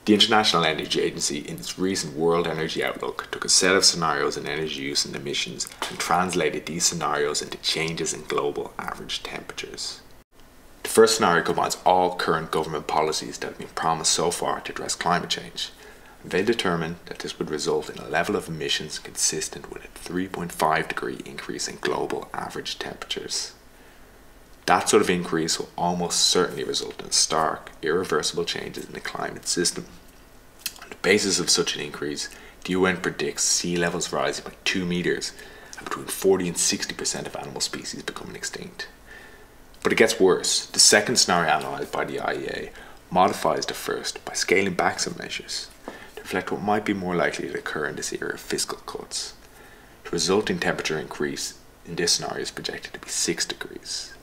The International Energy Agency, in its recent World Energy Outlook, took a set of scenarios in energy use and emissions and translated these scenarios into changes in global average temperatures. The first scenario combines all current government policies that have been promised so far to address climate change. They determined that this would result in a level of emissions consistent with a 3.5 degree increase in global average temperatures. That sort of increase will almost certainly result in stark, irreversible changes in the climate system. On the basis of such an increase, the UN predicts sea levels rising by 2 meters and between 40 and 60% of animal species becoming extinct. But it gets worse. The second scenario analysed by the IEA modifies the first by scaling back some measures to reflect what might be more likely to occur in this era of fiscal cuts. The resulting temperature increase in this scenario is projected to be 6 degrees.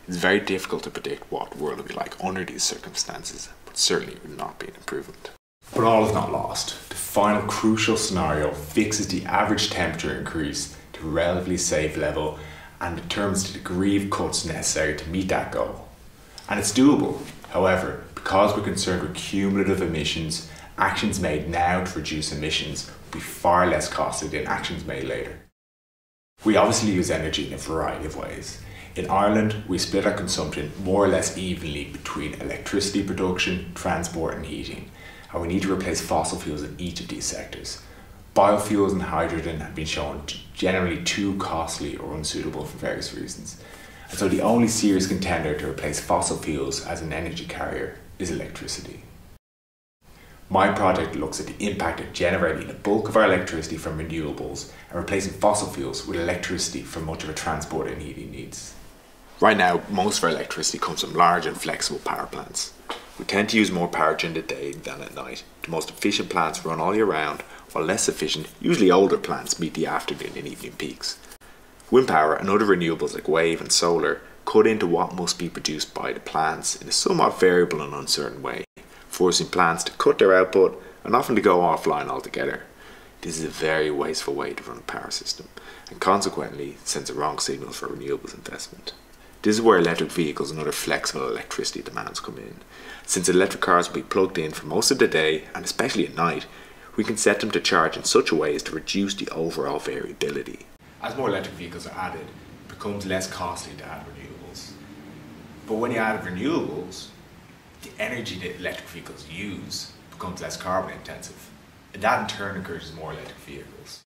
It's very difficult to predict what the world will be like under these circumstances, but certainly it would not be an improvement. But all is not lost. The final crucial scenario fixes the average temperature increase to a relatively safe level and determines the degree of cuts necessary to meet that goal. And it's doable. However, because we're concerned with cumulative emissions, actions made now to reduce emissions will be far less costly than actions made later. We obviously use energy in a variety of ways. In Ireland, we split our consumption more or less evenly between electricity production, transport and heating, and we need to replace fossil fuels in each of these sectors. Biofuels and hydrogen have been shown generally too costly or unsuitable for various reasons, and so the only serious contender to replace fossil fuels as an energy carrier is electricity. My project looks at the impact of generating the bulk of our electricity from renewables and replacing fossil fuels with electricity for much of our transport and heating needs. Right now, most of our electricity comes from large and flexible power plants. We tend to use more power during the day than at night. The most efficient plants run all year round, while less efficient, usually older plants meet the afternoon and evening peaks. Wind power and other renewables like wave and solar cut into what must be produced by the plants in a somewhat variable and uncertain way, forcing plants to cut their output and often to go offline altogether. This is a very wasteful way to run a power system and consequently sends a wrong signal for renewables investment. This is where electric vehicles and other flexible electricity demands come in. Since electric cars will be plugged in for most of the day and especially at night, we can set them to charge in such a way as to reduce the overall variability. As more electric vehicles are added, it becomes less costly to add renewables. But when you add renewables, the energy that electric vehicles use becomes less carbon intensive, and that in turn encourages more electric vehicles.